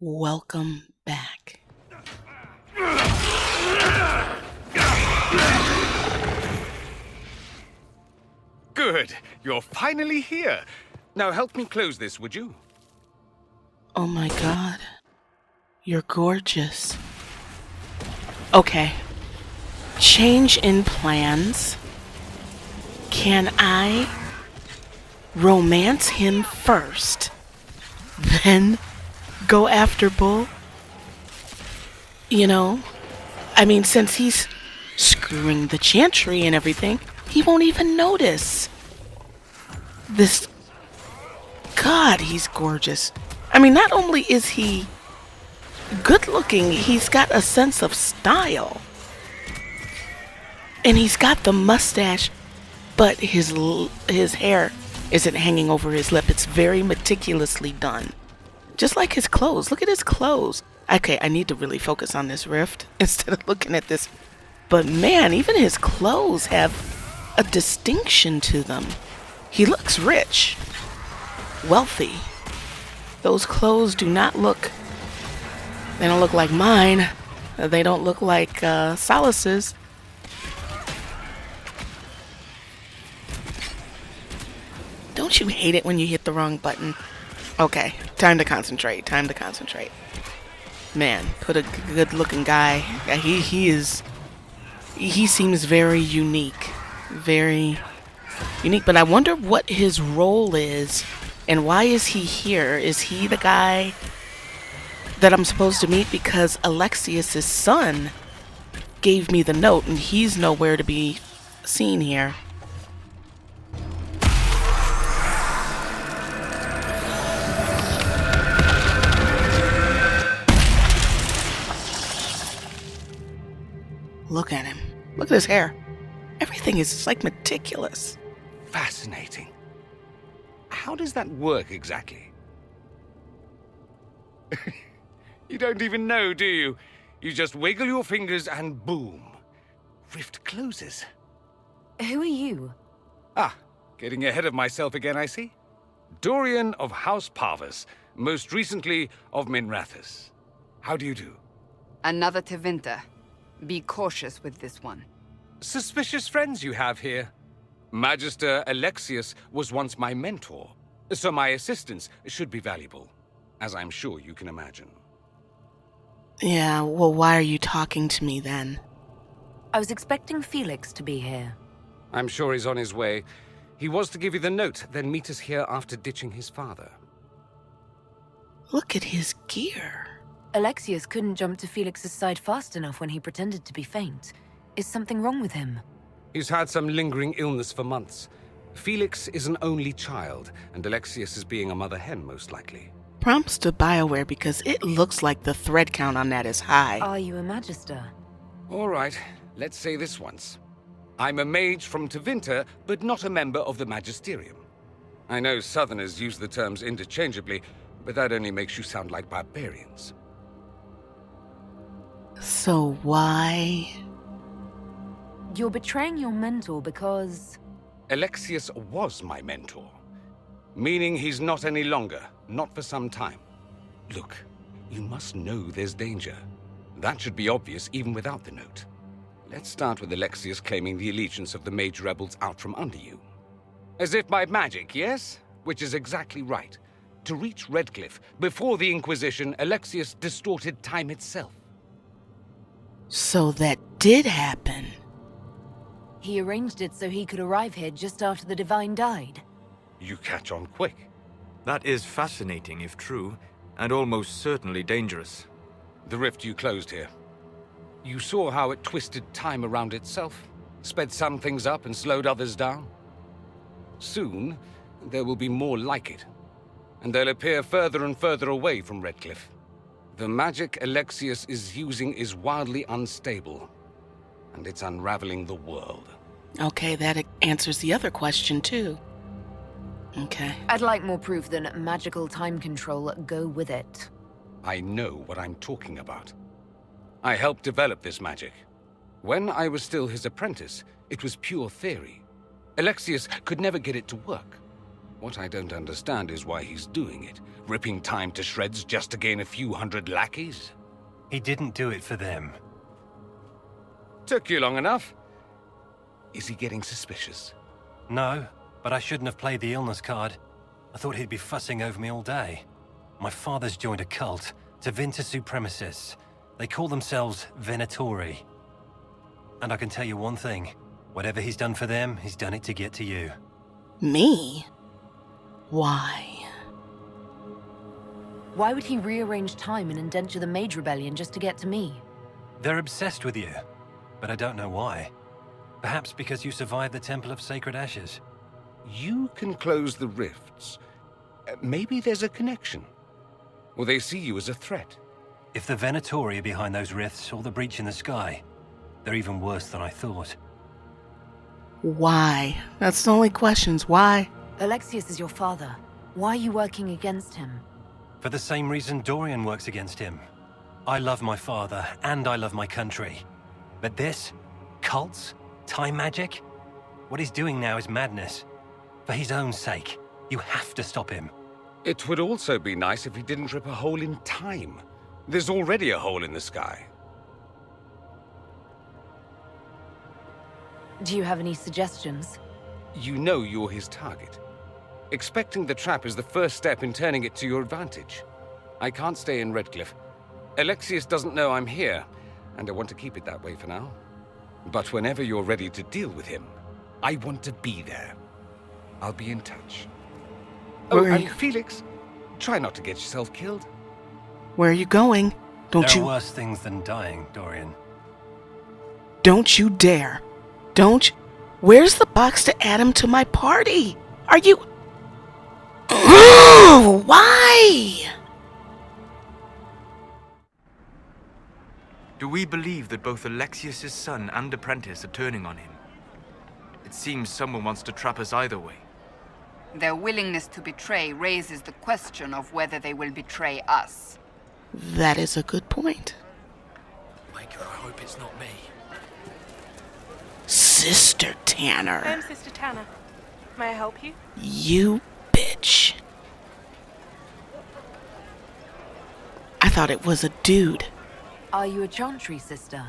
Welcome back. Good. You're finally here. Now help me close this, would you? Oh my god. You're gorgeous. Okay. Change in plans. Can I romance him first, then go after Bull? Since he's screwing the chantry and everything, he won't even notice. This... God, he's gorgeous. Not only is he good looking, he's got a sense of style. And he's got the mustache, but his hair isn't hanging over his lip. It's very meticulously done. Just like his clothes. Look at his clothes. Okay, I need to really focus on this rift instead of looking at this. But man, even his clothes have a distinction to them. He looks rich, wealthy. Those clothes do not look... They don't look like mine. They don't look like Solace's. Don't you hate it when you hit the wrong button? Okay, time to concentrate. Man, put a good-looking guy. He seems very unique. Very unique, but I wonder what his role is and why is he here? Is he the guy that I'm supposed to meet? Because Alexius's son gave me the note and he's nowhere to be seen here. Look at him. Look at his hair. Everything is just like meticulous. Fascinating. How does that work exactly? You don't even know, do you? You just wiggle your fingers and boom. Rift closes. Who are you? Ah, getting ahead of myself again, I see. Dorian of House Parvus, most recently of Minrathous. How do you do? Another Tevinter. Be cautious with this one. Suspicious friends you have here. Magister Alexius was once my mentor, so my assistance should be valuable, as I'm sure you can imagine. Yeah, well, why are you talking to me then? I was expecting Felix to be here. I'm sure he's on his way. He was to give you the note, then meet us here after ditching his father. Look at his gear. Alexius couldn't jump to Felix's side fast enough when he pretended to be faint. Is something wrong with him? He's had some lingering illness for months. Felix is an only child, and Alexius is being a mother hen, most likely. Prompts to BioWare because it looks like the thread count on that is high. Are you a Magister? All right, let's say this once. I'm a mage from Tevinter, but not a member of the Magisterium. I know Southerners use the terms interchangeably, but that only makes you sound like barbarians. So why? You're betraying your mentor because... Alexius was my mentor, meaning he's not any longer, not for some time. Look, you must know there's danger. That should be obvious even without the note. Let's start with Alexius claiming the allegiance of the mage rebels out from under you. As if by magic, yes? Which is exactly right. To reach Redcliffe, before the Inquisition, Alexius distorted time itself. So that did happen. he arranged it so he could arrive here just after the Divine died. You catch on quick. That is fascinating if true, and almost certainly dangerous. The rift you closed here. You saw how it twisted time around itself, sped some things up and slowed others down. Soon, there will be more like it, and they'll appear further and further away from Redcliffe. The magic Alexius is using is wildly unstable, and it's unraveling the world. Okay, that answers the other question, too. Okay. I'd like more proof than magical time control go with it. I know what I'm talking about. I helped develop this magic. When I was still his apprentice, it was pure theory. Alexius could never get it to work. What I don't understand is why he's doing it. Ripping Tyme to shreds just to gain a few hundred lackeys? He didn't do it for them. Took you long enough. Is he getting suspicious? No, but I shouldn't have played the illness card. I thought he'd be fussing over me all day. My father's joined a cult, Tevinter Supremacists. They call themselves Venatori. And I can tell you one thing. Whatever he's done for them, he's done it to get to you. Me? Why? Why would he rearrange time and indenture the Mage Rebellion just to get to me? They're obsessed with you, but I don't know why. Perhaps because you survived the Temple of Sacred Ashes. You can close the rifts. Maybe there's a connection. Or they see you as a threat. If the Venatori are behind those rifts or the breach in the sky, they're even worse than I thought. Why? That's the only questions. Why? Alexius is your father. Why are you working against him? For the same reason Dorian works against him. I love my father, and I love my country. But this? Cults? Time magic? What he's doing now is madness. For his own sake, you have to stop him. It would also be nice if he didn't rip a hole in time. There's already a hole in the sky. Do you have any suggestions? You know you're his target. Expecting the trap is the first step in turning it to your advantage. I can't stay in Redcliffe. Alexius doesn't know I'm here, and I want to keep it that way for now. But whenever you're ready to deal with him, I want to be there. I'll be in touch. Where Oh, are and you? Felix, try not to get yourself killed. Where are you going? There are worse things than dying, Dorian. Don't you dare. Don't. Where's the box to add him to my party? Are you... Why? Do we believe that both Alexius's son and apprentice are turning on him? It seems someone wants to trap us either way. Their willingness to betray raises the question of whether they will betray us. That is a good point. My God, I hope it's not me. Sister Tanner. I'm Sister Tanner. May I help you? You bitch. I thought it was a dude. Are you a Chantry sister?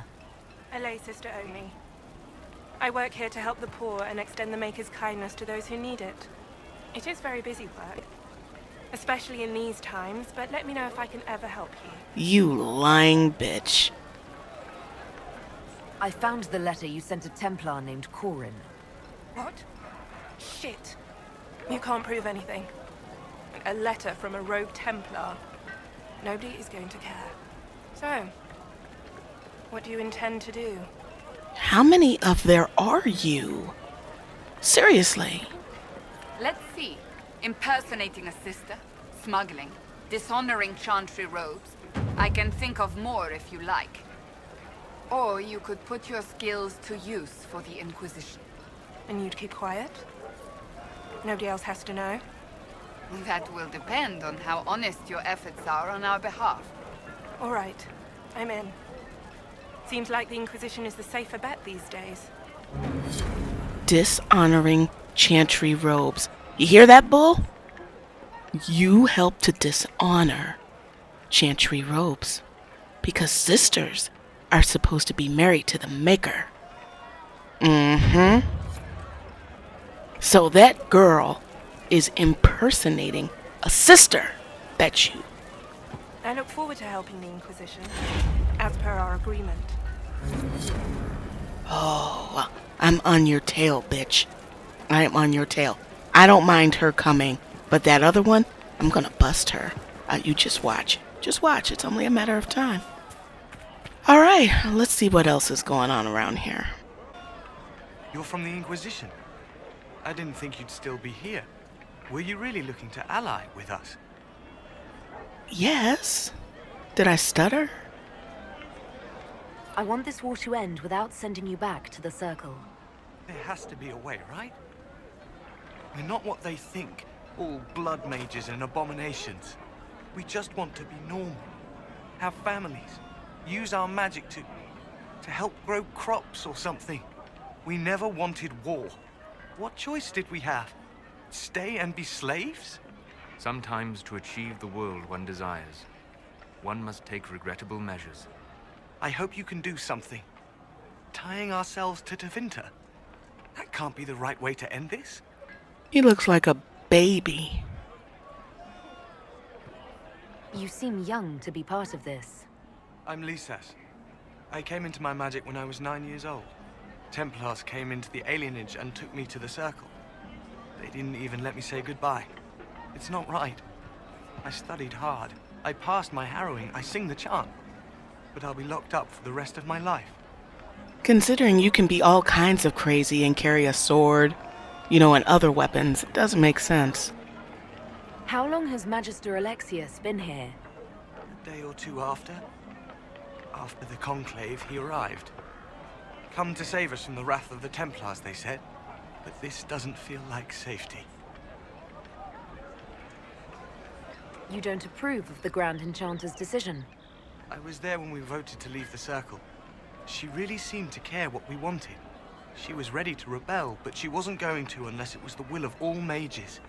A lay sister only. I work here to help the poor and extend the Maker's kindness to those who need it. It is very busy work, especially in these times, but let me know if I can ever help you. You lying bitch. I found the letter you sent a Templar named Corin. What? Shit. You can't prove anything. A letter from a rogue Templar. Nobody is going to care. So, what do you intend to do? How many of there are you? Seriously. Let's see. Impersonating a sister, smuggling, dishonoring Chantry robes. I can think of more if you like. Or you could put your skills to use for the Inquisition. And you'd keep quiet? Nobody else has to know? That will depend on how honest your efforts are on our behalf. All right. I'm in. Seems like the Inquisition is the safer bet these days. Dishonoring Chantry robes. You hear that, Bull? You help to dishonor Chantry robes. Because sisters are supposed to be married to the Maker. Mm-hmm. So that girl is impersonating a sister. Bet you. I look forward to helping the Inquisition, as per our agreement. Oh, I'm on your tail, bitch. I am on your tail. I don't mind her coming, but that other one, I'm gonna bust her. You just watch. Just watch. It's only a matter of time. All right, let's see what else is going on around here. You're from the Inquisition. I didn't think you'd still be here. Were you really looking to ally with us? Yes. Did I stutter? I want this war to end without sending you back to the Circle. There has to be a way, right? We're not what they think, all blood mages and abominations. We just want to be normal, have families, use our magic to help grow crops or something. We never wanted war. What choice did we have? Stay and be slaves? Sometimes to achieve the world one desires, one must take regrettable measures. I hope you can do something. Tying ourselves to Tevinter? That can't be the right way to end this. He looks like a baby. You seem young to be part of this. I'm Lysas. I came into my magic when I was 9 years old. Templars came into the alienage and took me to the Circle. They didn't even let me say goodbye. It's not right. I studied hard. I passed my harrowing. I sing the chant. But I'll be locked up for the rest of my life. Considering you can be all kinds of crazy and carry a sword, you know, and other weapons, it doesn't make sense. How long has Magister Alexius been here? A day or two after. After the Conclave, he arrived. Come to save us from the wrath of the Templars, they said. But this doesn't feel like safety. You don't approve of the Grand Enchanter's decision? I was there when we voted to leave the Circle. She really seemed to care what we wanted. She was ready to rebel, but she wasn't going to unless it was the will of all mages.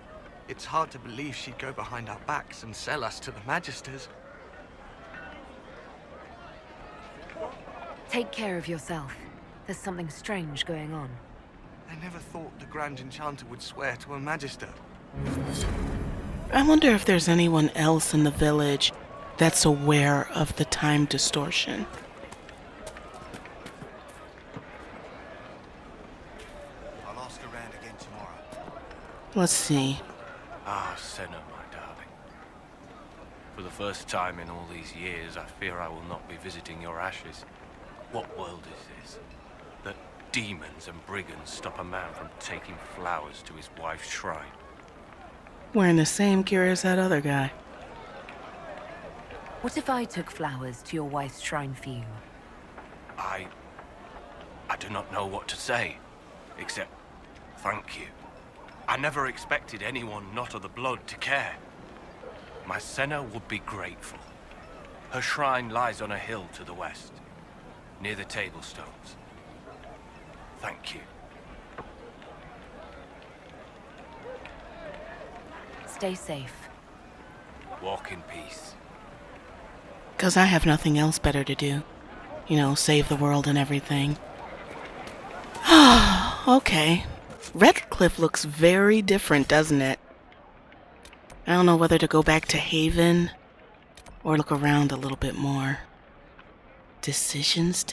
It's hard to believe she'd go behind our backs and sell us to the Magisters. Take care of yourself. There's something strange going on. I never thought the Grand Enchanter would swear to a Magister. I wonder if there's anyone else in the village that's aware of the time distortion. I'll ask around again tomorrow. Let's see. Ah, Senna, my darling. For the first time in all these years, I fear I will not be visiting your ashes. What world is this? That demons and brigands stop a man from taking flowers to his wife's shrine. Wearing the same gear as that other guy. What if I took flowers to your wife's shrine for you? I do not know what to say, except thank you. I never expected anyone not of the blood to care. My Senna would be grateful. Her shrine lies on a hill to the west, near the tablstones. Thank you. Stay safe. Walk in peace. 'Cause I have nothing else better to do. You know, save the world and everything. Okay. Redcliffe looks very different, doesn't it? I don't know whether to go back to Haven or look around a little bit more. Decisions.